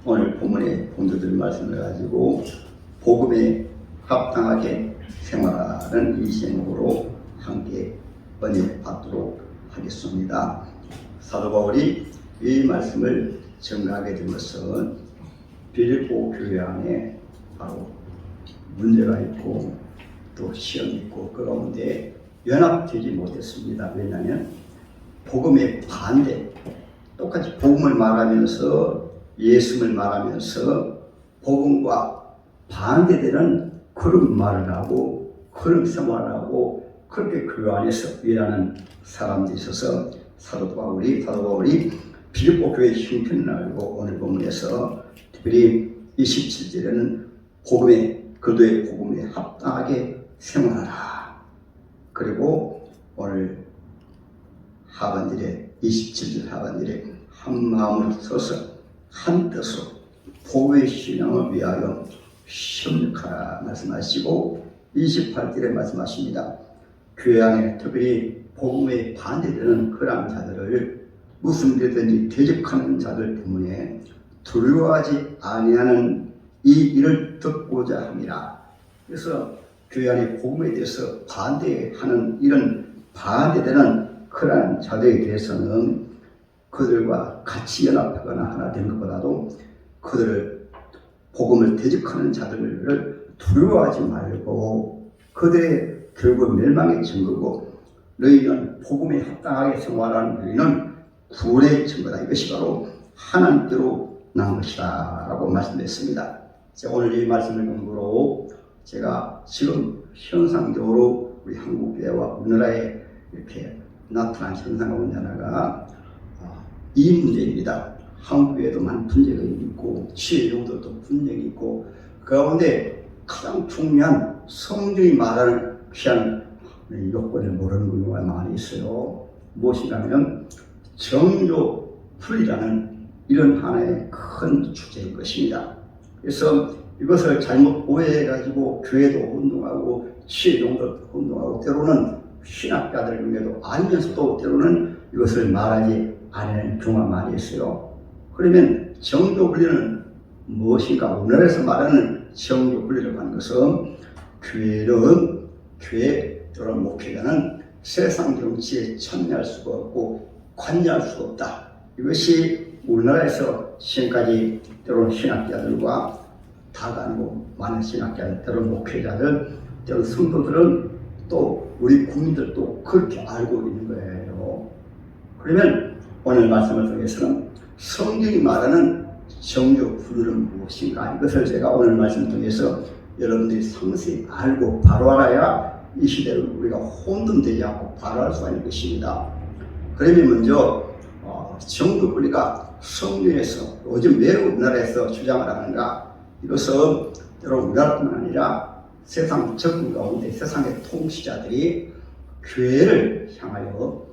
오늘 본문의 본도들 말씀을 가지고 복음에 합당하게 생활하는 이 제목으로 함께 은혜 받도록 하겠습니다. 사도 바울이 이 말씀을 전가하게 된 것은 빌립보 교회 안에 바로 문제가 있고 또 시험이 있고 그 가운데 연합되지 못했습니다. 왜냐하면 복음의 반대, 똑같이 복음을 말하면서 예수를 말하면서 복음과 반대되는 그런 말을 하고 그런 생활을 하고 그렇게 그 안에서 일하는 사람들이 있어서 사도 바울이 빌립보 교회의 형편을 알고 오늘 본문에서 특별히 27절에는 그도의 복음에 합당하게 생활하라. 그리고 오늘 하반절에 27절 하반절에 한 마음으로 서서 한 뜻으로 복음의 신앙을 위하여 협력하라 말씀하시고 28절에 말씀하십니다. 교회 안에 특별히 복음에 반대되는 그런 자들을 무슨 일이든지 대적하는 자들 때문에 두려워하지 아니하는 이 일을 듣고자 합니다. 그래서 교회 안에 복음에 대해서 반대하는 이런 반대되는 그러한 자들에 대해서는 그들과 같이 연합하거나 하나 되는 것보다도 그들을 복음을 대적하는 자들을 두려워하지 말고 그들의 결국 멸망의 증거고 너희는 복음에 합당하게 생활하는 너희는 구원의 증거다. 이것이 바로 하나님께로 난 것이다 라고 말씀했습니다. 오늘 이 말씀을 근거로 제가 지금 현상적으로 우리 한국교회와 우리나라에 이렇게 나타난 현상 가운데 하나가 이 문제입니다. 한국교회도 많은 분쟁이 있고 치유 용도도 분쟁이 있고 그 가운데 가장 중요한 성경이 말하는 귀한 요건을 모르는 경우가 많이 있어요. 무엇이냐면 정욕불이라는 이런 하나의 큰 주제인 것입니다. 그래서 이것을 잘못 오해해가지고 교회도 운동하고 치유용도 운동하고 때로는 신학자들 중에도 알면서도 때로는 이것을 말하지 않는 경우가 많이 있어요. 그러면 정욕분리는 무엇인가? 우리나라에서 말하는 정욕분리라고 하는 것은 교회 또는 목회자는 세상 정치에 참여할 수가 없고 관여할 수가 없다. 이것이 우리나라에서 지금까지 때로는 신학자들과 다가 아니고 많은 신학자들, 때로는 목회자들, 때로는 성도들은 또 우리 국민들도 그렇게 알고 있는 거예요. 그러면 오늘 말씀을 통해서는 성경이 말하는 정욕분리는 무엇인가? 이것을 제가 오늘 말씀을 통해서 여러분들이 상세히 알고 바로 알아야 이 시대를 우리가 혼돈되지 않고 바로 알 수가 있는 것입니다. 그러면 먼저 정욕분리가 성경에서 요즘 왜 우리나라에서 주장을 하는가? 이것은 여러분 우리나라뿐만 아니라 세상 적군 가운데 세상의 통치자들이 교회를 향하여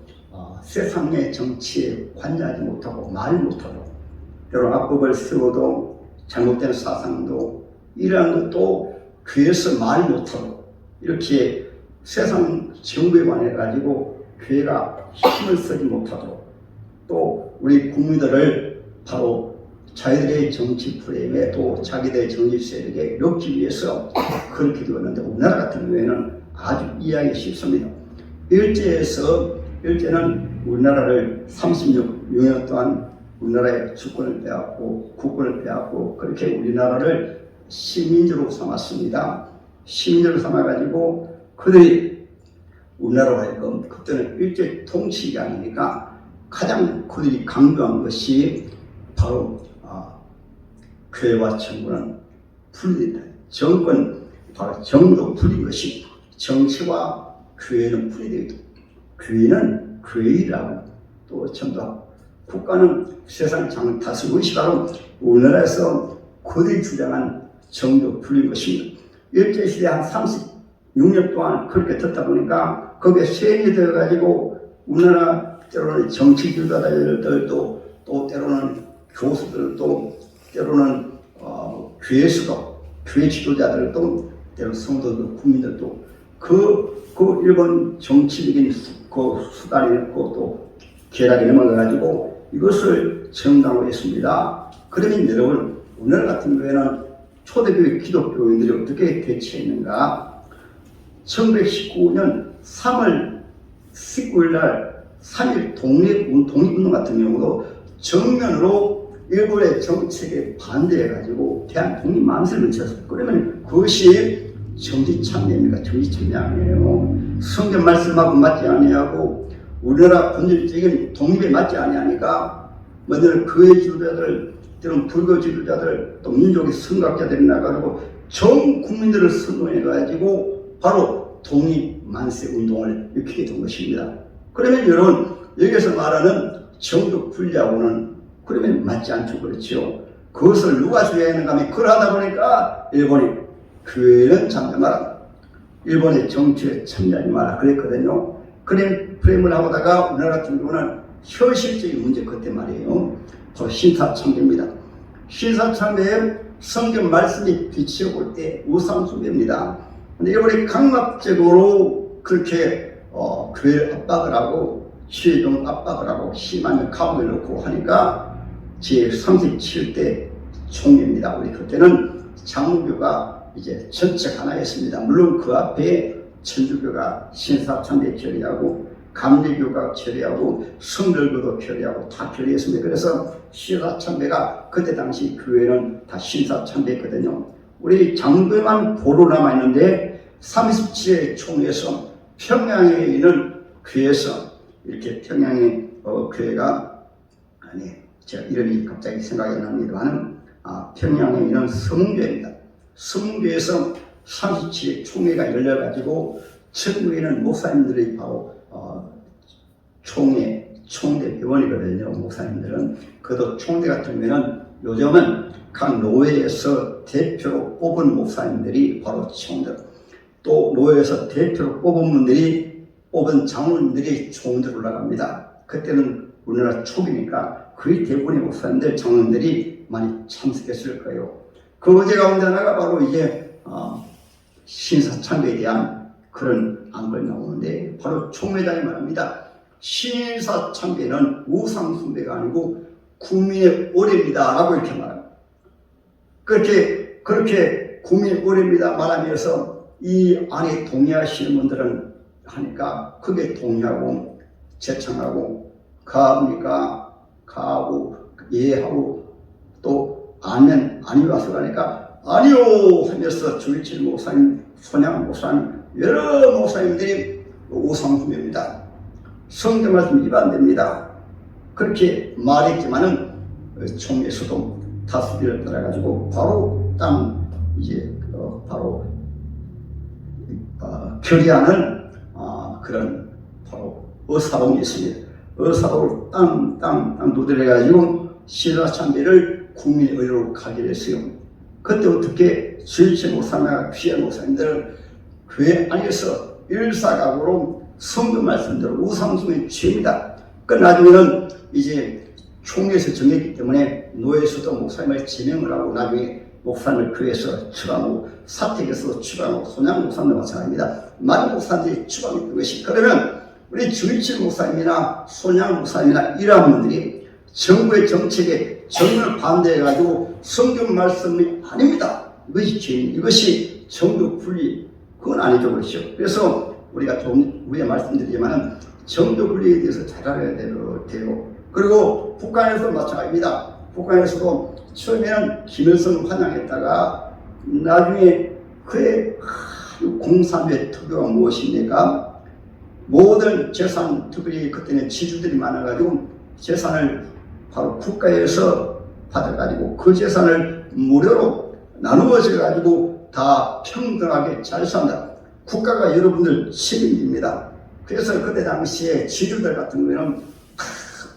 세상의 정치에 관여하지 못하고 말 못하도록 때로 악법을 세워도 잘못된 사상도 이러한 것도 교회에서 말 못하도록 이렇게 세상 정부에 관해가지고 교회가 힘을 쓰지 못하도록 또 우리 국민들을 바로 자기들의 정치 프레임에 또 자기들의 정치 세력에 넣기 위해서 그렇게 되었는데 우리나라 같은 경우에는 아주 이해하기 쉽습니다. 일제는 우리나라를 36년 동안 우리나라의 주권을 빼앗고 국권을 빼앗고 그렇게 우리나라를 식민지로 삼았습니다. 식민지로 삼아가지고 그들이 우리나라로 하여금 그때는 일제 통치가 아니니까 가장 그들이 강조한 것이 바로 교회와 정부는 분리된다. 정권, 바로 정도 분리인 것이 정치와 교회는 분리되어 있다. 교회는 교회라고 또 전도하고 국가는 세상 장 다스리는 것이 바로 우리나라에서 그들이 주장한 정도 분리인 것입니다. 일제시대 한 36년 동안 그렇게 듣다 보니까 거기에 쇠인이 되어가지고 우리나라 때로는 정치 지도자들도 또 때로는 교수들도 때로는 교회에서도 교회 지도자들도 때로는 성도들 국민들도 그 일본 정치적인 그 수단이 있고 또 계략이 넘어가가지고 이것을 정당화했습니다. 그러면 여러분, 오늘 같은 경우에는 초대교회 기독교인들이 어떻게 대처했는가? 1919년 3월 19일 날 3.1 독립운동 같은 경우도 정면으로 일본의 정책에 반대해가지고 대한 독립만세를 외쳤어요. 그러면 그것이 정치참여입니까? 정치참여 아니에요. 성경 말씀하고 맞지 아니하고 우리나라 본질적인 독립에 맞지 아니하니까 먼저는 교회 지도자들, 또는 불교 지도자들, 또 민족의 선각자들이 나가지고 전 국민들을 선동해가지고 바로 독립만세 운동을 일으키게 된 것입니다. 그러면 여러분, 여기서 말하는 정적 분리하고는 그러면 맞지 않죠. 그렇죠. 그것을 누가 주의하는가 하면 그러하다 보니까 일본이 교회는 참여 마라, 일본의 정치에 참여하지 마라 그랬거든요. 그런 프레임을 하고다가 우리나라 같은 경우는 현실적인 문제 그때 말이에요. 바로 신사참배입니다. 신사참배에 성경 말씀이 비치어볼 때 우상숭배입니다. 근데 일본이 강압적으로 그렇게 교회를 압박을 하고 시위종 압박을 하고 심하면 감옥에 넣고 하니까 제37대 총회입니다. 우리 그때는 장로교가 이제 전책 하나였습니다. 물론 그 앞에 천주교가 신사참배 결의하고 감리교가 결의하고 성결교도 결의하고 다 결의했습니다. 그래서 신사참배가 그때 당시 교회는 다 신사참배했거든요. 우리 장로교만 보로 남아있는데 37회 총회에서 평양에 있는 교회에서 이렇게 평양의 교회가 제가 이름이 갑자기 생각이 안 납니다만 평양에 있는 성문교회입니다. 성문교회에서 37회 총회가 열려가지고 전국에는 목사님들이 바로 총대위원이거든요. 목사님들은. 그래도 총대 같은 경우에는 요즘은 각 노회에서 대표로 뽑은 목사님들이 바로 총대, 또 노회에서 대표로 뽑은 분들이 뽑은 장로님들이 총대로 올라갑니다. 그때는 우리나라 초기니까 거의 대부분의 목사님들, 장로님들이 많이 참석했을 거예요. 그 어제 가운데 하나가 바로 이제 신사참배에 대한 그런 안건이 나오는데 바로 총회장이 말합니다. 신사참배는 우상숭배가 아니고 국민의 오래입니다 라고 이렇게 말합니다. 그렇게 국민의 오래입니다 말하면서 이 안에 동의하시는 분들은 하니까 크게 동의하고 제청하고 가합니까? 가하고 예하고 또 아멘 아니요 하서 가니까 아니요 하면서 주일칠 목사님, 손양 목사님, 여러 목사님들이 우상숭배입니다. 성경 말씀 위반됩니다. 그렇게 말했지만은 총회에서도 다수비를 따라가지고 바로 바로 결의하는 그런 바로 의사봉이 있습니다. 의사봉을 땅 두드려가지고 신사참배를 국민의 의료로 가게 했어요. 그때 어떻게 주일체 목사나 귀한 목사님들 교회 안에서 일사각오로 성경 말씀대로 우상숭배의 죄입니다. 그 나중에는 이제 총회에서 정했기 때문에 노예에서도 목사님을 제명을 하고 나중에 목사님을 교회에서 추방하고 사택에서 추방하고 손양 목사님도 마찬가지입니다. 많은 목사님들이 추방했던 것이 그러면 우리 주일칠 목사님이나 손양 목사님이나 이러한 분들이 정부의 정책에 정면을 반대해가지고 성경 말씀이 아닙니다. 이것이 죄인, 이것이 정교 분리, 그건 아니죠. 그렇죠. 그래서 우리가 좀 위에 말씀드리지만 정교 분리에 대해서 잘 알아야 돼요. 그리고 북한에서 마찬가지입니다. 북한에서도 처음에는 김일성 환영했다가 나중에 그의 공산주의 특효가 무엇입니까? 모든 재산, 특별히 그때는 지주들이 많아가지고 재산을 바로 국가에서 받아가지고 그 재산을 무료로 나누어져가지고 다 평등하게 잘 산다. 국가가 여러분들 책임집니다. 그래서 그때 당시에 지주들 같은 경우에는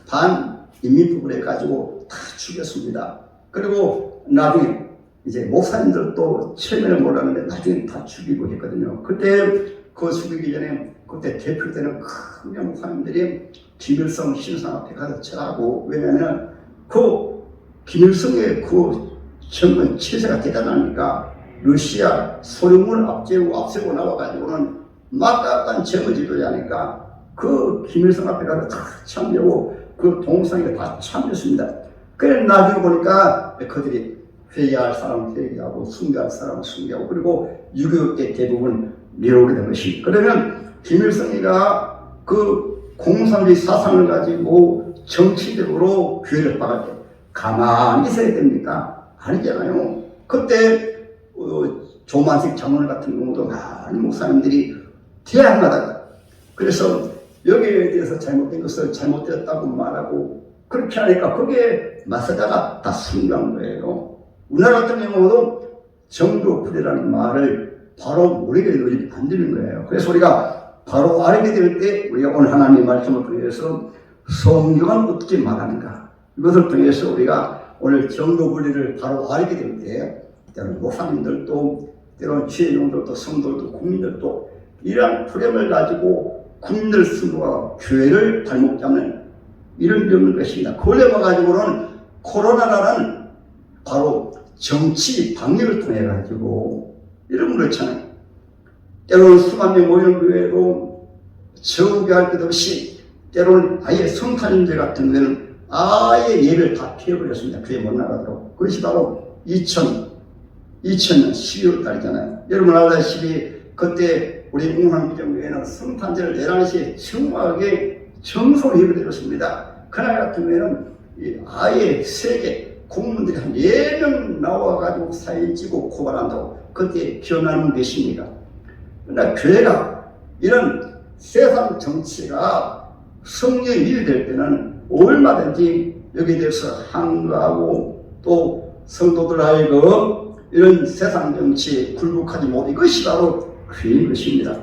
반인민법을 해가지고 다 죽였습니다. 그리고 나중에 이제 목사님들도 처음에는 몰랐는데 나중에 다 죽이고 했거든요. 그때 그 죽이기 전에 그때 대표 때는 큰 목사님들이 김일성 신상 앞에 가서 절하고, 왜냐하면 그 김일성의 그 정권 체제가 대단하니까 러시아 소련군을 앞세고 나와가지고는 막강한 정부 지도자니까 그 김일성 앞에 가서 다 참여하고 그 동상에 다 참여했습니다. 그래 나중에 보니까 그들이 회개할 사람은 회개하고 숭배할 사람은 숭배하고 그리고 6.25때 대부분 내려오게 된 것입니다. 그러면 김일성이가 그 공산주의 사상을 가지고 정치적으로 교회를 박을 때 가만히 있어야 됩니까? 아니잖아요. 그때 조만식 장로님 같은 경우도 많은 목사님들이 대항하다가 그래서 여기에 대해서 잘못된 것을 잘못되었다고 말하고 그렇게 하니까 거기에 맞서다가 다 순교한 거예요. 우리나라 같은 경우도 정교불이라는 말을 바로 모르게 되면 안 되는 거예요. 그래서 우리가 바로 알게 될 때 우리가 오늘 하나님의 말씀을 통해서 성경은 어떻게 말하는가 이것을 통해서 우리가 오늘 정교불리를 바로 알게 될 때 때로는 목사님들도 때로는 지혜종들도 성도들도 국민들도 이러한 프레임을 가지고 국민들 스스로가 교회를 발목 잡는 이런 일이 없는 것입니다. 그걸 가지고는 코로나라는 바로 정치 방역을 통해 가지고 이런 그렇잖아요. 때로는 수만 명 모이는 교회로 정교할 것 없이 때로는 아예 성탄절 같은 경우에는 아예 예배를 다 피해버렸습니다. 교회 못 나가도록. 그것이 바로 2000년 12월 달이잖아요. 여러분 알다시피 그때 우리 웅황비정교회는 성탄절 11시에 정확하게 정소를 해버렸습니다. 그날 같은 경우에는 아예 세계 공무원들이 한 4명 나와가지고 사진 찍고 고발한다고 그때 기억나는 계십니까? 그러나 교회가 이런 세상 정치가 성령이 위배될 때는 얼마든지 여기에 대해서 항거하고 또 성도들 하여금 이런 세상 정치에 굴복하지 못해 이것이 바로 교회인 것입니다.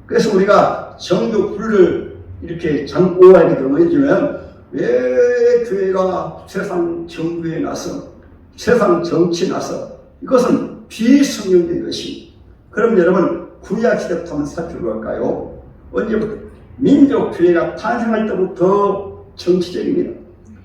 그래서 우리가 정교 불을 이렇게 잠고 하게 되면 왜 교회가 세상 정부에 나서 세상 정치에 나서 이것은 비성경적인 것입니다. 그럼 여러분 구약 시대부터 한번 살펴볼까요? 언제부터? 민족교회가 탄생할 때부터 정치적입니다.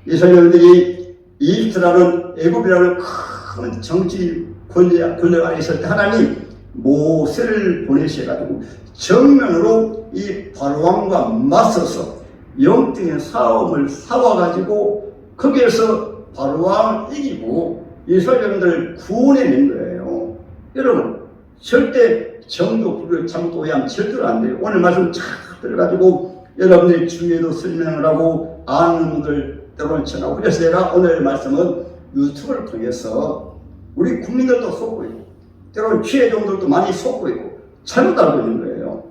이스라엘들이 이집트라는 애굽이라는 큰 정치 권력 안에 있을 때 하나님 모세를 보내셔가지고 정면으로 이 바로왕과 맞서서 영적인 싸움을 싸워가지고 거기에서 바로왕을 이기고 이스라엘들을 구원해낸 거예요. 여러분 절대 정도불을 잘못 오해하면 절대로 안 돼요. 오늘 말씀 쫙 들어가지고 여러분들이 주위에도 설명을 하고 아는 분들 때로는 전하고 그래서 제가 오늘 말씀은 유튜브를 통해서 우리 국민들도 속고 있고 때로는 지혜종들도 많이 속고 있고 잘못 알고 있는 거예요.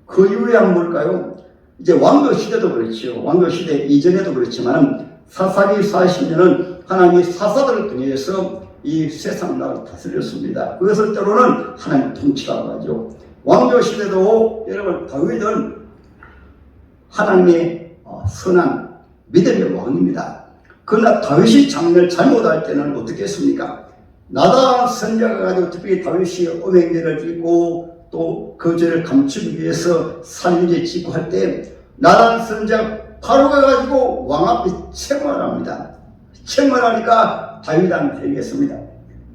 그 이후에 한번 볼까요? 이제 왕조시대도 그렇지요. 왕조시대 이전에도 그렇지만 사사기 40년은 하나님이 사사들을 통해서 이 세상 나라를 다스렸습니다. 그것을 때로는 하나님 통치라고 하죠. 왕조시대도 여러분 다윗은 하나님의 선한 믿음의 왕입니다. 그러나 다윗이 장례를 잘못할 때는 어떻게 했습니까? 나단 선자가 가지고 특별히 다윗이 오병이어를 짓고 또 그 죄를 감추기 위해서 살인죄 짓고 할 때 나단 선자 바로 가가지고 왕 앞에 책망합니다. 책망하니까 다윗은 회개했습니다.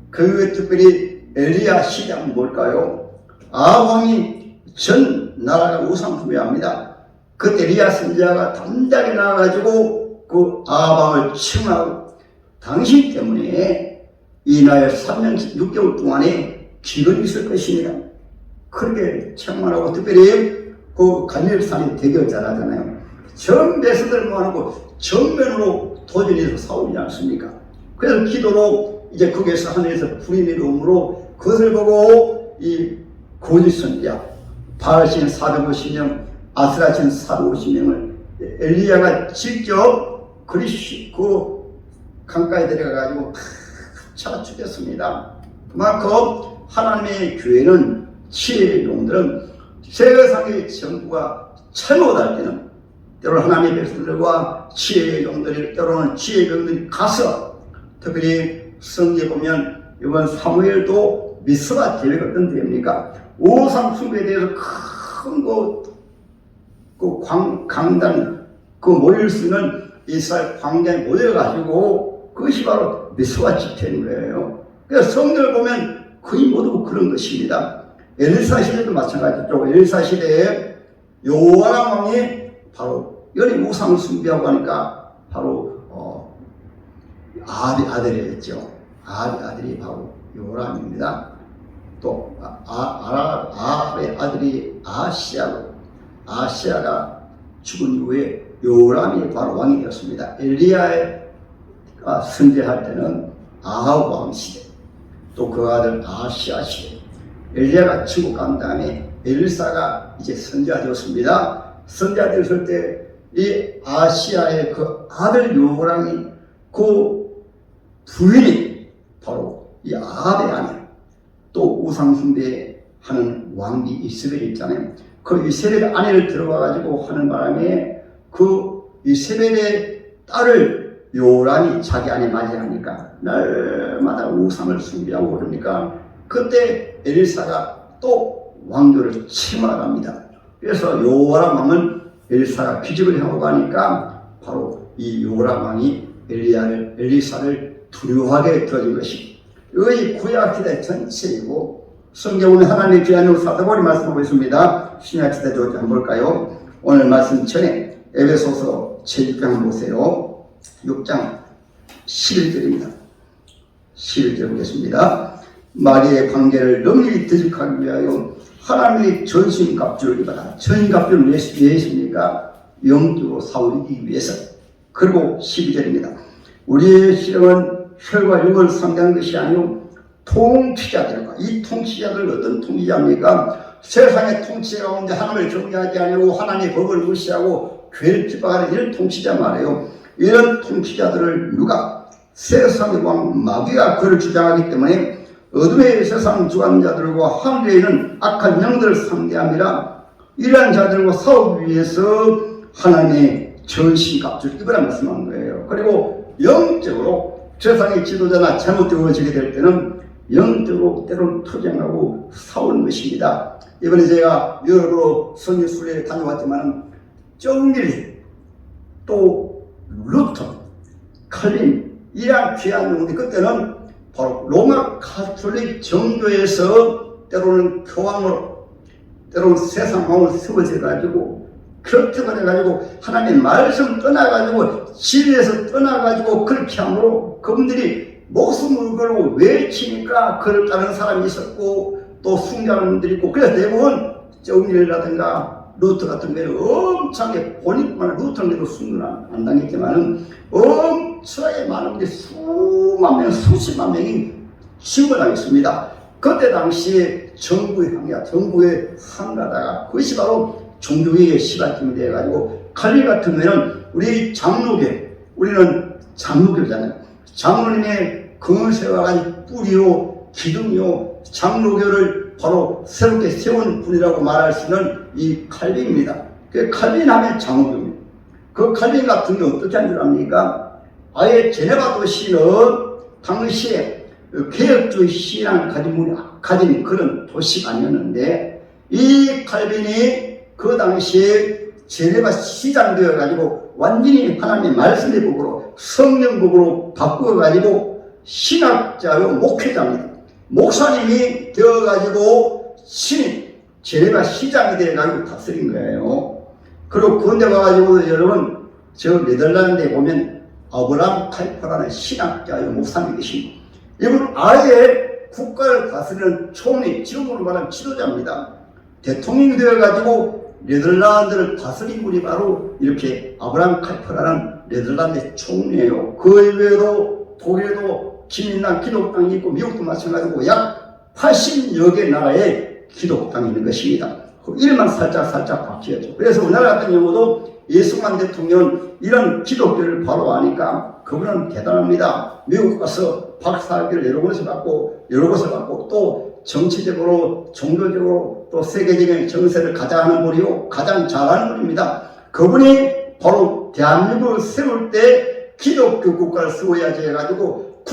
그 특별히 엘리야 시대는 뭘까요? 아왕이 전 나라가 우상숭배합니다. 그때 엘리야 선자가 담대하게 나와가지고 그 아방을 책망하고 당신 때문에 이 나라에 3년 6개월 동안에 기근이 있을 것입니다. 그렇게 책망하고 특별히 그 갈릴산이 되게 잘하잖아요. 전 배수들 모아놓고 정면으로 도전해서 싸우지 않습니까? 그래서 기도로 이제 거기에서 하늘에서 불이 내려오므로 그것을 보고 이 거짓선지자 바알신 450명, 아스라신 450명을 엘리야가 직접 그 강가에 데려가가지고 차 죽였습니다. 그만큼 하나님의 교회는 지혜종들은 세상의 정부가 잘못할 때는 때로는 하나님의 백성들과 지혜종들이 때로는 지혜종들이 가서 특별히 성경에 보면 이번 사무엘도 미스바 계획이 어떤 데입니까? 우상 숭배에 대해서 큰 강단 모일 수 있는 이스라엘 광장에 모여가지고 그것이 바로 미스바 집회인 거예요. 그래서 성경을 보면 거의 모두 그런 것입니다. 엘리사 시대도 마찬가지죠. 엘리사 시대에 요아람 왕이 바로 여기 우상 숭배하고 하니까 바로 아들이었죠. 아합의 아들이 바로 요람입니다. 또 아합의 아들이 아하시아고, 아하시아가 죽은 이후에 요람이 바로 왕이 되었습니다. 엘리야가 선지할 때는 아합 왕 시대, 또 그 아들 아하시아 시대, 엘리야가 천국 간 다음에 엘사가 이제 선지자 되었습니다. 선지자 되었을 때 이 아하시아의 그 아들 요람이 그 부인이 바로 이 아합의 아내, 또 우상숭배하는 왕비 이세벨이 있잖아요. 그 이세벨의 아내를 들어가 가지고 하는 바람에 그 이세벨의 딸을 요람이 자기 아내 맞이하니까 날마다 우상을 숭배하고 그러니까 그때 엘사가 또 왕조를 침하합니다. 그래서 요람 왕은 엘사가 기적을 하고 가니까 바로 이 요람 왕이 엘리사를 두려워하게 되어진 것이 이 구약시대 전체이고, 성경은 하나님의 귀한 사도바울이 말씀하고 있습니다. 신약시대도 한번 볼까요? 오늘 말씀 전에 에베소서 제6장 한번 보세요. 6장 11절입니다. 11절 보겠습니다. 마리의 관계를 능히 되직하기 위하여 하나님의 전신갑주를 입어라. 전신갑주는 왜 있습니까? 영적으로 싸우기 위해서. 그리고 12절입니다. 우리의 실력은 혈과 육을 상대하는 것이 아니요 통치자들과, 이 통치자들 어떤 통치자입니까? 세상의 통치 가운데 하나님을 경외하지 아니하고 하나님의 법을 무시하고 죄를 핍박하는 이런 통치자 말이에요. 이런 통치자들을 누가? 세상의 왕 마귀가 그를 주장하기 때문에 어둠의 세상 주관 자들과 하늘에 있는 악한 영들을 상대함이라. 이러한 자들과 싸우기 위해서 하나님의 전신갑주를 입으라 말씀한 거예요. 그리고 영적으로 세상의 지도자나 잘못되어지게 될 때는 영적으로 때로는 투쟁하고 싸우는 것입니다. 이번에 제가 여러 선교순례에 다녀왔지만 정밀, 또 루터, 칼빈 이러한 귀한 영웅들, 그때는 바로 로마 가톨릭 정교에서 때로는 교황으로, 때로는 세상 왕을 세워져 가지고 그렇게 말해가지고 하나님의 말씀 떠나가지고 진리에서 떠나가지고 그렇게 함으로 그분들이 목숨을 걸고 외치니까 그를 따르는 사람이 있었고 또 숭배하는 분들이 있고, 그래서 대부분 정밀이라든가 루터 같은 경우는 엄청나게 본인만 루터는 숭배는 안 당했지만은 엄청나게 많은 분들이 수만 명, 수십만 명이 죽어나겠습니다. 그때 당시에 정부의 항야, 정부의 항가다가 그것이 바로 종교개혁의 시발점이 되어가지고, 칼빈 같은 경우는 우리 장로교, 우리는 장로교잖아요. 장로님의 근세와 같이 뿌리요, 기둥이요, 장로교를 바로 새롭게 세운 분이라고 말할 수 있는 이 칼빈입니다. 그 칼빈 하면 장로교입니다. 그 칼빈 같은 게 어떻게 한 줄 압니까? 아예 제네바 도시는 당시에 개혁주의 신앙을 가진 그런 도시가 아니었는데, 이 칼빈이 그 당시에 제네바 시장 되어가지고 완전히 하나님의 말씀의 법으로 성령법으로 바꾸어가지고 신학자요 목회자입니다. 목사님이 되어가지고 제네바 시장이 되어가지고 다스린 거예요. 그리고 그런데 와가지고 여러분 저 네덜란드에 보면 아브라함 칼퍼라는 신학자요 목사님이 계십니다. 이분 아예 국가를 다스리는 총리, 지금으로 말하면 지도자입니다. 대통령이 되어가지고 네덜란드를 다스린 분이 바로 이렇게 아브라함 칼퍼라는 네덜란드의 총리예요. 그 이외에도 독일에도 기민당 기독당이 있고 미국도 마찬가지고 약 80여 개 나라에 기독당이 있는 것입니다. 그 이름만 살짝 바뀌었죠. 그래서 우리나라 같은 경우도 이승만 대통령은 이런 기독교를 바로 아니까 그분은 대단합니다. 미국 가서 박사학위를 여러 곳을 받고 또 정치적으로 종교적으로 또 세계적인 정세를 가장하는 분이요, 가장 잘하는 분입니다. 그분이 바로 대한민국을 세울 때 기독교 국가를 세워야지 해가지고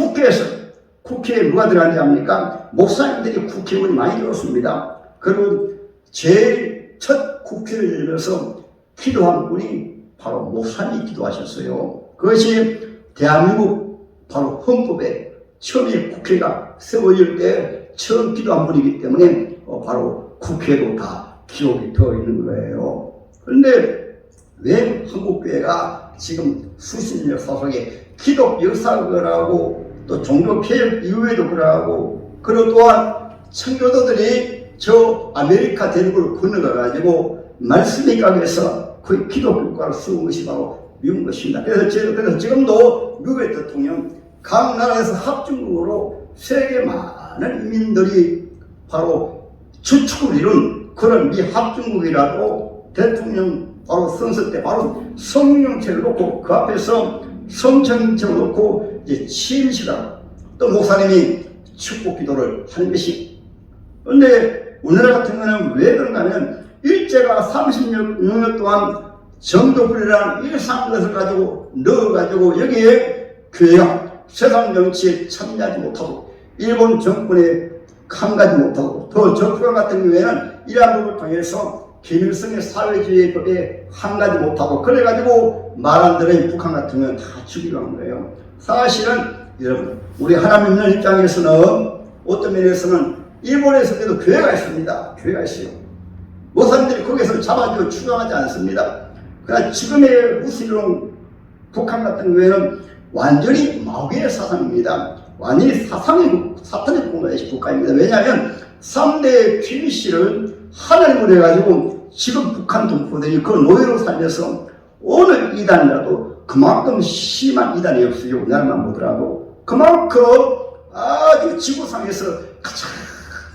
국회에 누가 들어간지 압니까? 목사님들이 국회의원이 많이 들었습니다. 그리고 제일 첫 국회를 열어서 기도한 분이 바로 목사님이 기도하셨어요. 그것이 대한민국 바로 헌법에 처음에 국회가 세워질 때 처음 기도한 분이기 때문에 바로 국회로 다 기록이 되어 있는 거예요. 그런데 왜 한국교회가 지금 수십 년 속에 기독 역사학이라고 또 종교개혁 이후에도 그러하고, 그리고 또한 청교도들이 저 아메리카 대륙을 건너가가지고 말씀이 가게해서 거의 기독교 국가를 세운 것이 바로 미국 것입니다. 그래서 지금도 미국의 대통령 각 나라에서 합중국으로 세계 많은 인민들이 바로 주축을 이룬 그런 미 합중국이라고 대통령 바로 선서 때 바로 성령체를 놓고 그 앞에서 성천체를 놓고 이제 취임식하고 또 목사님이 축복 기도를 하는 것이. 그런데 우리나라 같은 경우는 왜 그런가 하면 일제가 36년 동안 정도불이라는 일상한 것을 가지고 넣어가지고 여기에 교회가 세상 정치에 참여하지 못하고 일본 정권에 강가지 못하고 더 적폐 같은 경우에는 이러한 법을 통해서 김일성의 사회주의 법에 한가지 못하고 그래가지고 말한 대로 북한 같은 경우는 다 죽이고 한 거예요. 사실은 여러분 우리 하나님 믿는 입장에서는 어떤 면에서는 일본에서도 교회가 있습니다. 교회가 있어요. 목사님들이 거기서 잡아주고 추방하지 않습니다. 그러나 지금의 무슬림 북한 같은 경우에는 완전히 마귀의 사상입니다. 완전히 사탄의 공간의 국가입니다. 왜냐하면 3대 PBC를 하나님으로 해가지고 지금 북한 동포들이 그 노예로 살면서 어느 이단이라도 그만큼 심한 이단이 없어요. 우리나라만 보더라도 그만큼 아주 지구상에서 가장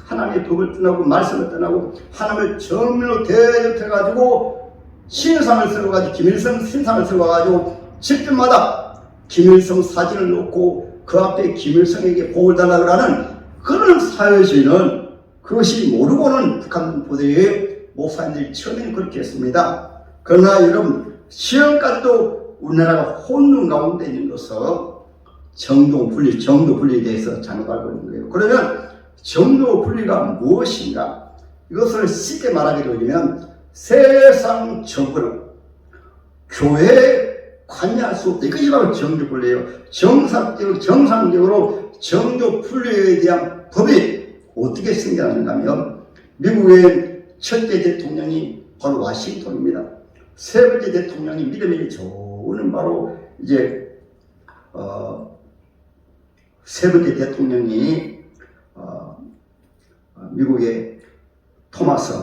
하나님의 법을 떠나고 말씀을 떠나고 하나님을 정면으로 대적해가지고 신상을 세워가지고 김일성 신상을 세워가지고 집집마다 김일성 사진을 놓고 그 앞에 김일성에게 복을 달라고 하는 그런 사회주의는 그것이 모르고는 북한 동포들이 목사님들이 처음에는 그렇게 했습니다. 그러나 여러분 지금까지도 우리나라가 혼돈 가운데 있는 것은 정도 분리에 대해서 잘못 알고 있는 거예요. 그러면 정도 분리가 무엇인가? 이것을 쉽게 말하게 되면 세상 정부는 교회에 관여할 수 없다. 이것이 바로 정도 분리예요. 정상적으로 정도 분리에 대한 법이 어떻게 생겨나는가 하면 미국의 첫째 대통령이 바로 워싱턴입니다. 세 번째 대통령이 믿음이 좋은 바로 이제 세 번째 대통령이 미국의 토마스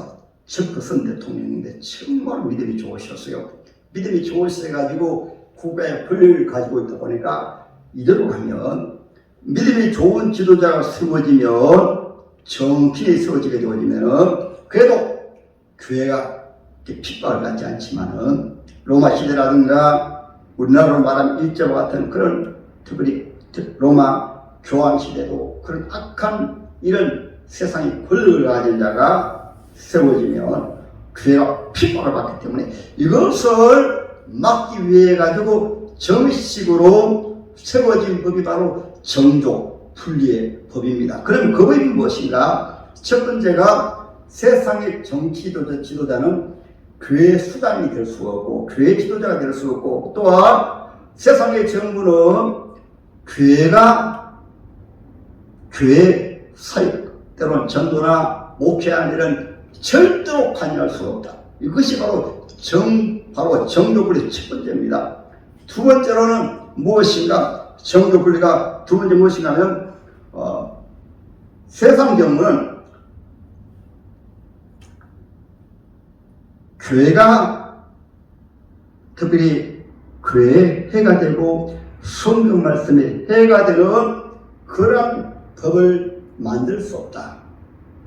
제퍼슨 대통령인데 정말 믿음이 좋으셨어요. 믿음이 좋으셔가지고 국가의 권력을 가지고 있다 보니까 이대로 가면 믿음이 좋은 지도자가 세워지면 정신이 세워지게 되어지면 그래도 교회가 핍박을 받지 않지만은 로마 시대라든가 우리나라로 말하면 일제와 같은 그런 특별히 로마 교황 시대도 그런 악한 이런 세상의 권력을 가진 자가 세워지면 교회가 핍박을 받기 때문에 이것을 막기 위해 가지고 정식으로 세워진 법이 바로 정조 분리의 법입니다. 그럼 그 법이 무엇인가? 첫 번째가 세상의 정치 지도자는 교회 수단이 될 수 없고 교회 지도자가 될 수 없고 또한 세상의 정부는 교회 사역 때로는 전도나 목회하는 일은 절대로 관여할 수 없다. 이것이 바로 정도 분리 첫 번째입니다. 두 번째로는 무엇인가? 정도 분리가 두 번째 무엇인가 하면 세상 정부는 교회가 특별히 교회의 해가 되고 성경 말씀의 해가 되는 그런 법을 만들 수 없다.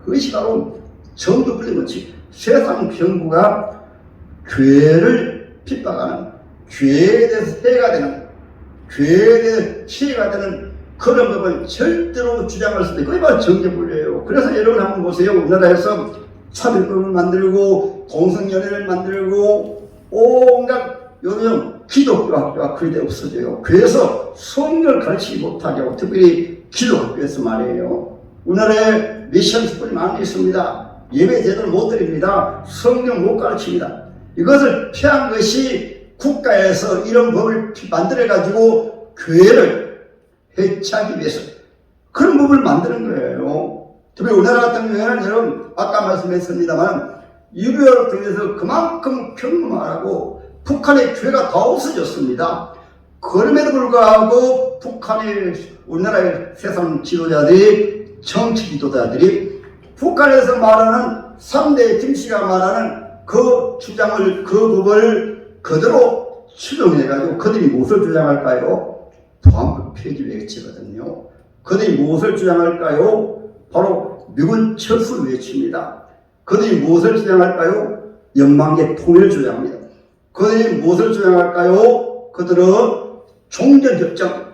그것이 바로 정도 분리 원칙. 세상 정부가 교회를 핍박하는 교회에 대해서 해가 되는 교회에 대해서 피해가 되는 그런 법을 절대로 주장할 수 없다. 그게 바로 정도 분리예요. 그래서 여러분 한번 보세요. 우리나라에서 차별법을 만들고 동성연애를 만들고 온갖 요즘 기독교 학교가 거의 없어져요. 교회에서 성경을 가르치지 못하게 하고 특별히 기독교에서 말이에요. 우리나라에 미션 스쿨이 많이 있습니다. 예배 제대로 못 드립니다. 성경 못 가르칩니다. 이것을 피한 것이 국가에서 이런 법을 만들어가지고 교회를 해체하기 위해서 그런 법을 만드는 거예요. 특히 우리나라 같은 경우에는 여러분 아까 말씀했습니다만 6.25를 통해서 그만큼 평범하고 북한의 교회가 다 없어졌습니다. 그럼에도 불구하고 북한의 우리나라의 세상 지도자들이 정치 지도자들이 북한에서 말하는 3대 김씨가 말하는 그 주장을 그 법을 그대로 추정해가지고 그들이 무엇을 주장할까요? 보안법 폐지 외치거든요. 그들이 무엇을 주장할까요? 바로 미군 철수를 외칩니다. 그들이 무엇을 주장할까요? 연방계 통일을 주장합니다. 그들이 무엇을 주장할까요? 그들은 종전협정.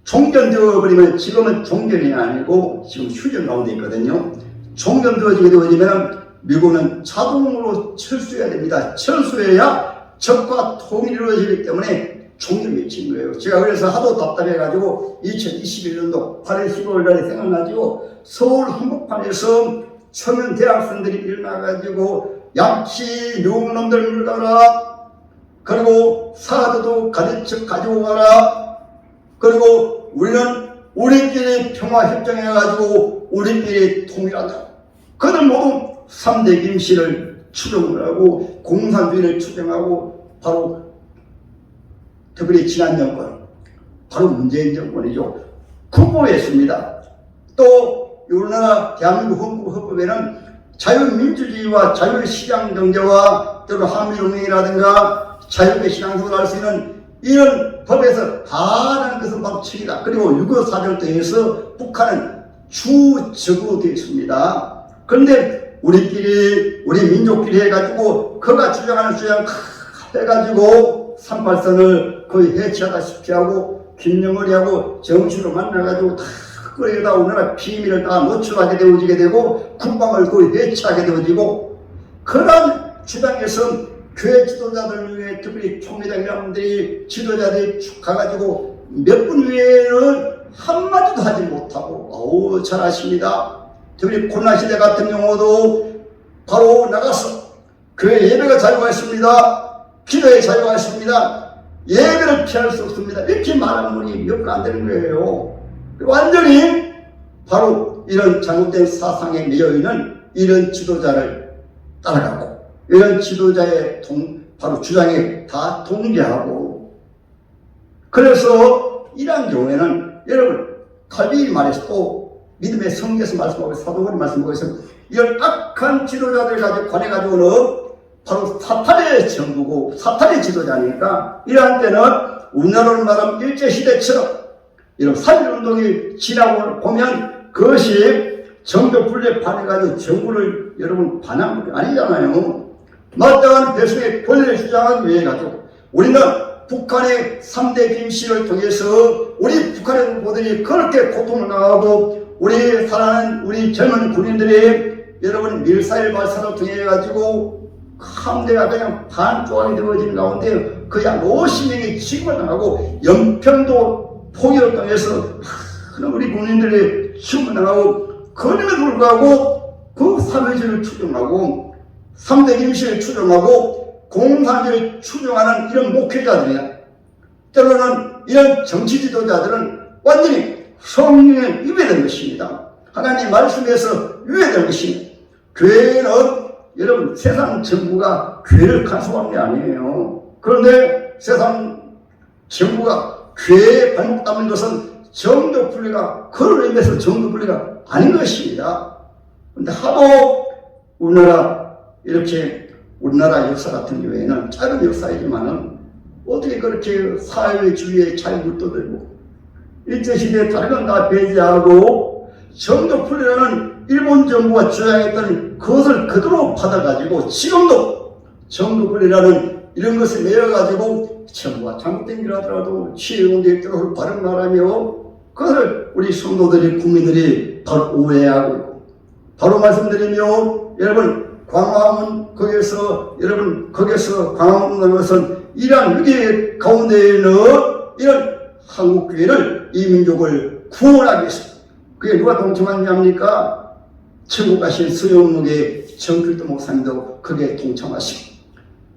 종전되어버리면 지금은 종전이 아니고 지금 휴전 가운데 있거든요. 종전되어지게 되어지면 미국은 자동으로 철수해야 됩니다. 철수해야 적과 통일이 이루어지기 때문에 종전 외친 거예요. 제가 그래서 하도 답답해가지고 2021년도 8월 15일 날에 생각나지고 서울 한복판에서 청년 대학생들이 일어나가지고 양치 미국놈들 물러가라, 그리고 사드도 가지고 가라, 그리고 우리는 우리끼리 평화협정해가지고 우리끼리 통일한다. 그들 모두 3대 김씨를 추정을 하고 공산주의를 추정하고 바로 특별히 지난 정권, 바로 문재인 정권이죠. 국보했습니다. 또 우리나라 대한민국 헌법에는 자유민주주의와 자유시장경제와 또는 한미동맹이라든가 자유롭게 신앙생활을 할 수 있는 이런 법에서 다라는 것은 바로 책이다. 그리고 6.25 사전을 통해서 북한은 주적으로 되어 있습니다. 그런데 우리끼리, 우리 민족끼리 해가지고 그가 주장하는 주장 해가지고 38선을 거의 해체하다시피 하고 김영걸이하고 정치로 만나가지고 다 그러다 우리나라 비밀을 다 노출하게 되어지게 되고 국방을 거의 해체하게 되어지고, 그런 주장에서 교회 지도자들 중에 특별히 총회장이라는 분들이 지도자들이 쭉 가가지고 몇 분 외에는 한마디도 하지 못하고 잘 아십니다. 특별히 코로나시대 같은 경우도 바로 나가서 교회 예배가 자유가 있습니다. 기도의 자유가 있습니다. 예배를 피할 수 없습니다. 이렇게 말하는 분이 몇 분 안 되는 거예요. 완전히 바로 이런 잘못된 사상에 매여있는 이런 지도자를 따라가고 이런 지도자의 바로 주장에 다 동의하고, 그래서 이러한 경우에는 여러분 칼빈이 말했고 믿음의 성경에서 말씀하고 사도들이 말씀하고 있어요. 이런 악한 지도자들 가지고 관해가지고는 바로 사탄의 정부고 사탄의 지도자니까 이러한 때는 우리나라로 말하면 일제시대처럼 이런 3.1운동이 지나고 보면 그것이 정교분리에 반해가지고 정부를 여러분 반한 게 아니잖아요. 마땅한 백성의 권리를 주장하기 위해 가지고 우리는 북한의 3대 김씨를 통해서 우리 북한의 모델이 그렇게 고통을 당하고 우리 사랑하는 우리 젊은 군인들이 여러분 밀사일 발사를 통해 가지고 함대가 그냥 반조각이 되어진 가운데 그냥 50명이 지금을 당하고 연평도 포기를 통해서 많은 우리 군인들이 죽음을 당하고, 그럼에도 불구하고 그 사회주의를 추종하고 3대 김씨를 추종하고 공산주의를 추종하는 이런 목회자들이나 때로는 이런 정치 지도자들은 완전히 성령에 위배된 것입니다. 하나님 말씀에서 위배된 것입니다. 교회는 여러분 세상 정부가 교회를 간섭한 게 아니에요. 그런데 세상 정부가 교회에 발목 담는 것은 정도분리가 그런 의미에서 정도분리가 아닌 것입니다. 그런데 하도 우리나라 이렇게 우리나라 역사 같은 경우에는 짧은 역사이지만은 어떻게 그렇게 사회주의에 잘 물떠들고 일제시대에 다른 건 다 배제하고 정도분리라는 일본 정부가 주장했던 그것을 그대로 받아가지고 지금도 정도분리라는 이런 것에 매여가지고 정부가 잘못된 일 하더라도 시행운동에 그것을 바른 말하며 그것을 우리 성도들이 국민들이 바로 오해하고 있고, 바로 말씀드리면 여러분 광화문 거기에서 여러분 거기에서 광화문이라는 것은 이러한 위기 가운데에는 이런 한국교회를 이 민족을 구원하기 위해서 그게 누가 동참하냐입니까? 천국 가신 수영록의 정필도 목사님도 그게 동참하시고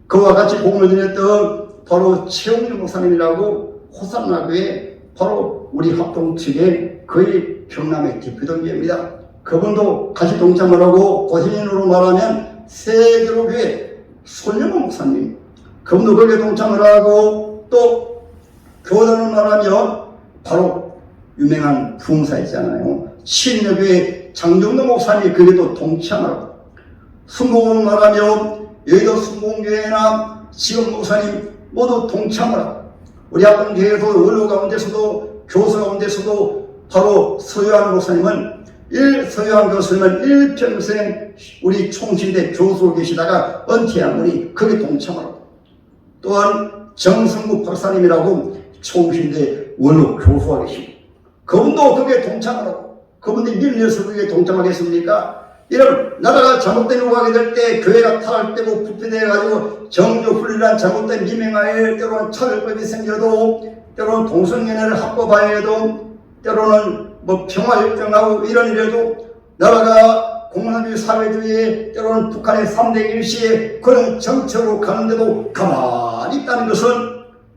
그와 같이 복음을 전했던 바로 최홍준 목사님이라고 호산나교회 바로 우리 합동 측의 거의 경남의 대표동기입니다. 그분도 같이 동참을 하고 고신으로 말하면 세계로교회 손영호 목사님 그분도 거기에 동참을 하고 또 교단을 말하면 바로 유명한 부흥사 있잖아요. 신여교의 장정도 목사님이 그래도 동참하고, 순복음을 말하면 여의도 순복음교회나 지금 목사님 모두 동참하고, 우리 합동교회에서 원로 가운데서도 교수 가운데서도 바로 서요한 목사님은 서요한 교수님은 일평생 우리 총신대 교수로 계시다가 은퇴한 분이 거기 동참하고, 또한 정성국 박사님이라고 총신대 원로 교수가 계시고 그분도 거기에 동참하고, 그분들이 밀려서 거기에 동참하겠습니까? 이런 나라가 잘못된 오가게 될 때 교회가 타락되고 부패되어가지고 정조훈련한 잘못된 미명하에 때로는 차별법이 생겨도, 때로는 동성연애를 합법화해야 해도, 때로는 평화협정하고 이런 일에도 나라가 공산주의 사회주의에 때로는 북한의 3대 일시에 그런 정책으로 가는데도 가만히 있다는 것은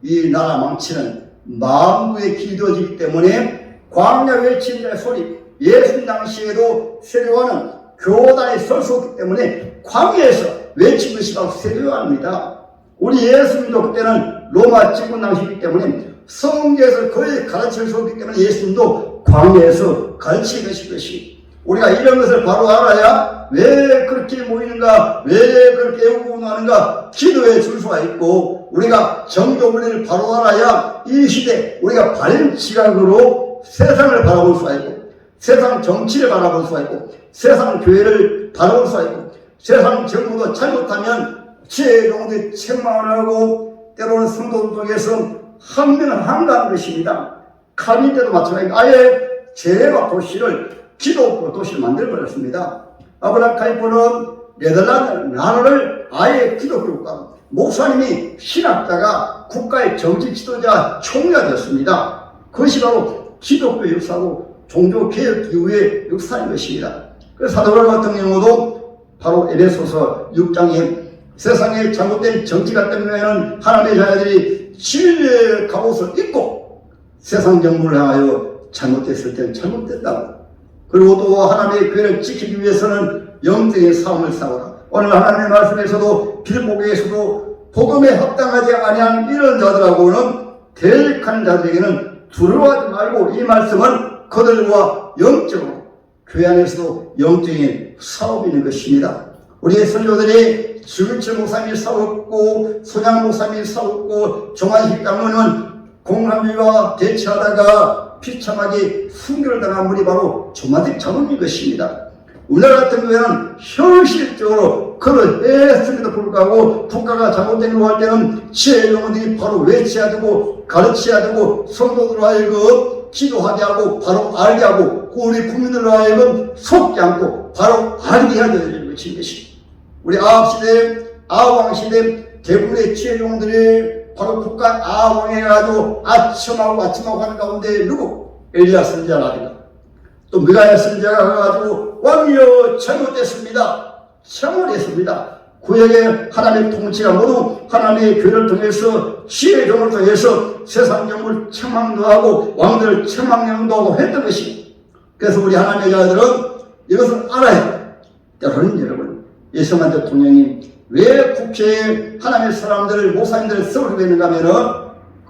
이 나라 망치는 만부에 기도지기 때문에 광야 외친 자의 소리, 예수님 당시에도 세례요한은 교단에 설 수 없기 때문에 광야에서 외친 것이 바로 세례요한입니다. 우리 예수님도 그때는 로마 집권 당시이기 때문에 성경에서 거의 가르칠 수 없기 때문에 예수님도 광야에서 가르치는 것이 우리가 이런 것을 바로 알아야 왜 그렇게 모이는가, 왜 그렇게 애우고하는가 기도해 줄 수가 있고, 우리가 정교훈련을 바로 알아야 이 시대 우리가 바른 시각으로 세상을 바라볼 수가 있고, 세상 정치를 바라볼 수가 있고, 세상 교회를 바라볼 수가 있고, 세상 정부도 잘못하면 지혜로운데 책망을 하고, 때로는 성도들 속에서 항명을 한다는 것입니다. 칼빈 때도 마찬가지입니다. 아예 제네바 도시를 기독교 도시를 만들어버렸습니다. 아브라함 카이퍼는 네덜란드 나라를 아예 기독교 국가, 목사님이 신학자가 국가의 정치 지도자 총리가 되었습니다. 그것이 바로 기독교 역사고 종교개혁 이후의 역사인 것입니다. 그 사도바울 같은 경우도 바로 에베소서 6장에 세상에 잘못된 정치가 때문에는 하나님의 자녀들이 진리의 갑옷을 입고 세상 정부를 향하여 잘못됐을 때는 잘못됐다고, 그리고 또 하나님의 교회를 지키기 위해서는 영적인 싸움을 싸우라. 오늘 하나님의 말씀에서도 빌보기에서도 복음에 합당하지 아니한 이런 자들하고는 대적한 자들에게는 두려워하지 말고, 이 말씀은 그들과 영적으로 교회 안에서도 영적인 싸움이 있는 것입니다. 우리의 선조들이 주기철 목사님이 싸웠고, 손양 목사님이 싸웠고, 정한식 장로는 공산주의와 대치하다가 비참하게 순교를 당한 분이 바로 조마식 장로인 것입니다. 우리나라 같은 경우에는 현실적으로 그걸 했음에도 불구하고 국가가 잘못된 거 할 때는 지혜로운들이 바로 외쳐야 되고 가르쳐야 되고, 성도들로 하여금 기도하게 하고 바로 알게 하고, 우리 국민들로 하여금 속지 않고 바로 알게 해야 되는 것입니다. 우리 아합시대, 아합왕시대 대부분의 지혜로운들이 바로 국가 아합왕에 가지고 아첨하고 하는 가운데 누구? 엘리야 선지자라든가 또 미가야 선지자가 가가지고 왕이여 잘못됐습니다. 잘못했습니다. 구약의 하나님의 통치가 모두 하나님의 교회를 통해서 지혜정을 통해서 세상 정부를 책망도 하고 왕들을 책망도 하고 했던 것이, 그래서 우리 하나님의 자들은 이것을 알아야, 때로는 여러분 이승만 대통령이 왜 국회에 하나님의 사람들을 목사님들을 세우려고 했는가 하면은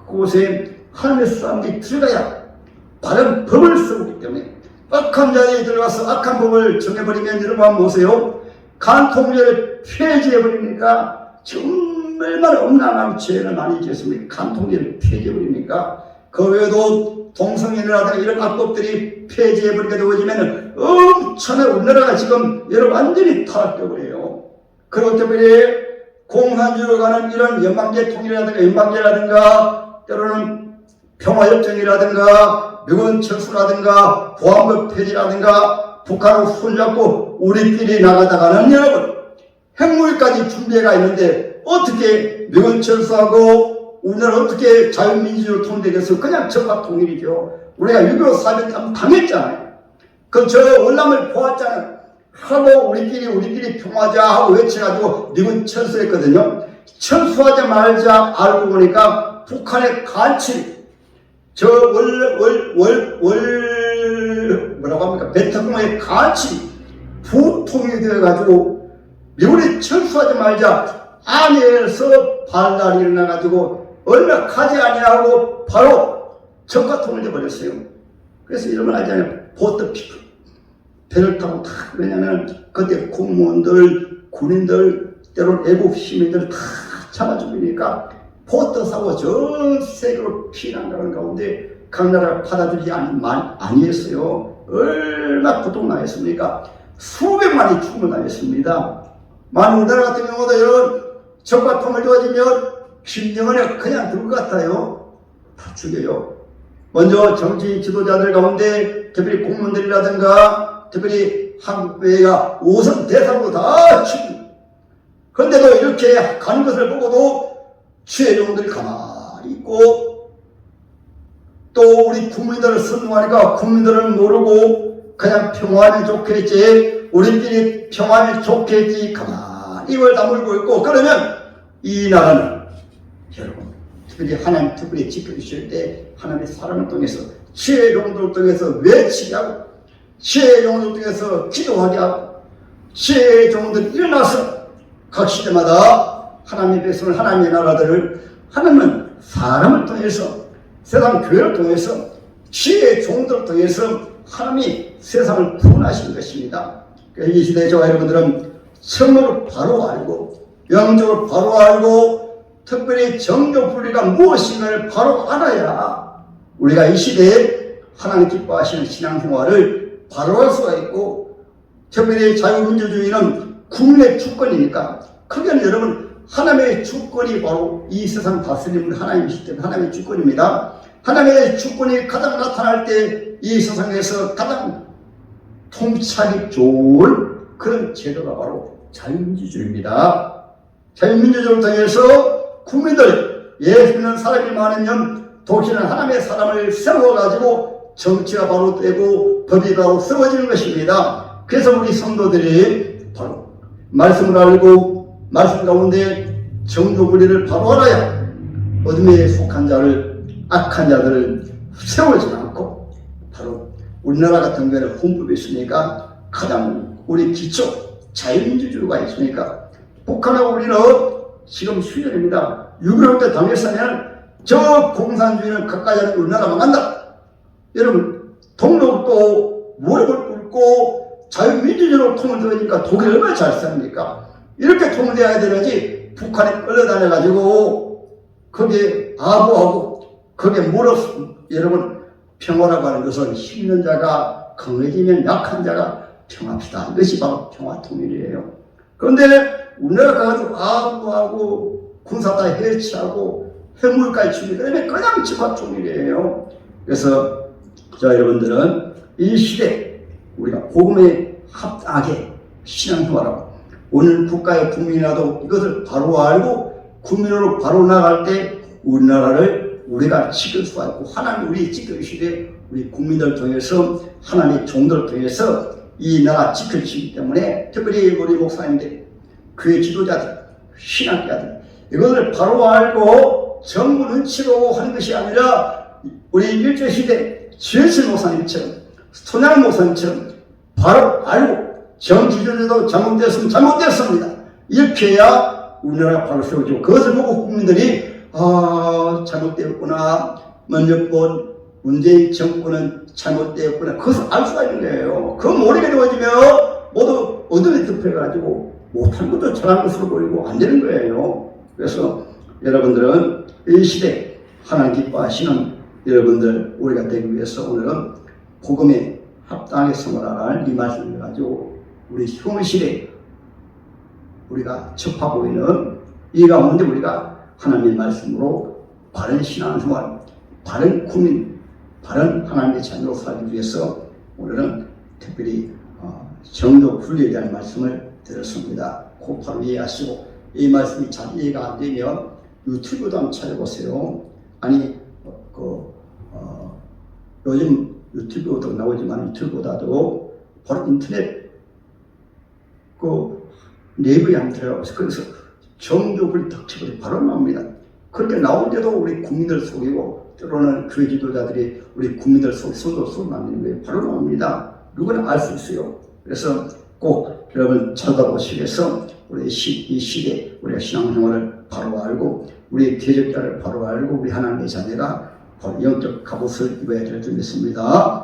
그곳에 하나님의 사람들이 들어가야 바른 법을 세우기 때문에, 악한 자들이 들어가서 악한 법을 정해버리면 여러분 한번 보세요. 간통죄를 폐지해버립니까? 정말 얼마나 엄청난 죄를 많이 지었습니까? 간통죄를 폐지해버립니까? 그 외에도 동성연애라든가 이런 악법들이 폐지해버리게 되어지면 엄청나게 우리나라가 지금 여러분 완전히 타락되어버려요. 그렇기 때문에 공산주의로 가는 이런 연방제 통일이라든가 연방제라든가 때로는 평화협정이라든가 미군 철수라든가 보안법 폐지라든가 북한을 손잡고 우리끼리 나가다가는 여러분 핵무기까지 준비가 있는데 어떻게 미군 철수하고 우리나라 어떻게 자유민주주의로 통일되겠어? 그냥 적합 통일이죠. 우리가 6.25 사변 당했잖아요. 그 저 월남을 보았잖아요. 하도 우리끼리 평화자 하고 외쳐가지고 미군 철수했거든요. 철수하자 말자 알고 보니까 북한의 간첩이 뭐라고 합니까? 베트콩의 간첩이 부통이 되어가지고 미군이 철수하지 말자 안에서 반란이 일어나가지고 얼마 가지 아니하고 바로 적과 통을 내버렸어요. 그래서 이런 걸 알잖아요. 보트 피플. 배를 타고 다, 왜냐면 그때 공무원들, 군인들, 때로는 애국 시민들 다 잡아 죽이니까 보트 사고 전 세계로 피난가는 가운데 각 나라가 받아들이지 아니했어요. 얼마나 고통나겠습니까? 수백만이 죽음을 당했습니다. 만약 우리나라 같은 경우도 이런 적과 통을 이루어지면 김정은이 그냥 둘 것 같아요. 다 죽여요. 먼저 정치 지도자들 가운데 특별히 공무원들이라든가 특별히 한국외가 우선 대상으로 다 죽입니다. 그런데도 이렇게 가는 것을 보고도 취해종들이 가만히 있고 또 우리 국민들을 선동하니까 국민들은 모르고 그냥 평화하면 좋겠지, 우리끼리 평화하면 좋겠지 가만히 입을 다물고 있고, 그러면 이 나라는 여러분 특별히 하나님 특별히 지켜주실 때 하나님의 사람을 통해서 취해종들을 통해서 외치게 하고 취해종들을 통해서 기도하게 하고 취해종들이 일어나서 각 시대마다 하나님의 백성을 하나님의 나라들을 하나님은 사람을 통해서 세상 교회를 통해서 취해종들을 통해서 하나님이 세상을 구원하시는 것입니다. 이 시대에 저와 여러분들은 성경을 바로 알고 영적으로 바로 알고 특별히 정교 분리가 무엇인가를 바로 알아야 우리가 이 시대에 하나님 기뻐하시는 신앙생활을 바로 할 수가 있고, 특별히 자유민주주의는 국민의 주권이니까 크게는 여러분 하나님의 주권이 바로 이 세상 다스림을 하나님이시기 때문에 하나님의 주권입니다. 하나님의 주권이 가장 나타날 때 이 세상에서 가장 통찰이 좋은 그런 제도가 바로 자유민주주의입니다. 자유민주주의를 통해서 국민들, 예수 믿는 사람이 많으면 도시는 하나님의 사람을 세워가지고 정치가 바로 되고 법이 바로 세워지는 것입니다. 그래서 우리 성도들이 바로 말씀을 알고 말씀 가운데 정조분리를 바로 알아야 어둠에 속한 자를, 악한 자들을 세우지 않고, 바로 우리나라 같은 경우에는 헌법이 있으니까 가장 우리 기초 자유민주주의가 있으니까 북한하고 우리는 지금 수련입니다. 6.25 때 당했으면 저 공산주의는 가까이 하는 우리나라 망한다. 여러분 동독도 무릎을 꿇고 자유민주주의로 통일되니까 독일이 얼마나 잘 삽니까? 이렇게 통일돼야 되는지 북한에 끌려다녀가지고 거기에 아부하고 거기에 물었습니다. 여러분 평화라고 하는 것은 힘있는 자가 강해지면 약한 자가 평합시다. 이것이 바로 평화통일이에요. 그런데 우리나라 가가지고 아부하고 군사 다 해치하고 해물까지 줍니다. 그냥 집합통일이에요. 그래서 자 여러분들은 이 시대 우리가 복음에 합당하게 신앙생활하고 오늘 국가의 국민이라도 이것을 바로 알고 국민으로 바로 나갈 때 우리나라를 우리가 지킬 수가 있고 하나님 우리 지켜주시되 우리 국민들 통해서 하나님의 종들을 통해서 이 나라 지켜주시기 때문에 특별히 우리 목사님들, 교회 지도자들, 신학자들 이것을 바로 알고 정부 눈치로 하는 것이 아니라 우리 일제시대 지혜철 목사님처럼 손양 목사님처럼 바로 알고 정치적으로도 잘못됐으면 잘못됐습니다. 이렇게 해야 우리나라가 바로 세워지고 그것을 보고 국민들이 잘못되었구나. 먼저 본 문재인 정권은 잘못되었구나. 그것을 알 수가 있는 거예요. 그거 모르게 되어지면 모두 어둠에 덮여가지고 못한 것도 잘한 것으로 보이고 안 되는 거예요. 그래서 여러분들은 이 시대 하나님 기뻐하시는 여러분들 우리가 되기 위해서 오늘은 복음에 합당하게 생활할 이 말씀을 가지고 우리 현실에 우리가 접하고 있는 이 가운데 우리가 하나님의 말씀으로 바른 신앙생활, 바른 국민, 바른 하나님의 자녀로 살기 위해서 오늘은 특별히 정도 훈련에 대한 말씀을 드렸습니다. 곧바로 이해하시고 이 말씀이 잘 이해가 안 되면 유튜브도 한번 찾아보세요. 아니 요즘 유튜브도 나오지만 유튜브보다도 바로 인터넷 네이버에 한번 들어가서 그래서 정교불 덕치불이 바로 나옵니다. 그렇게 나오는데도 우리 국민들 속이고 때로는 교회 지도자들이 우리 국민들 속에 손도 만드는 거예요. 바로 나옵니다. 누구나 알 수 있어요. 그래서 꼭 여러분 찾아보시기 위해서 우리 이 시대 우리가 신앙생활을 바로 알고 우리 대적자를 바로 알고 우리 하나님의 자녀가 영적 갑옷을 입어야 될 줄 믿습니다.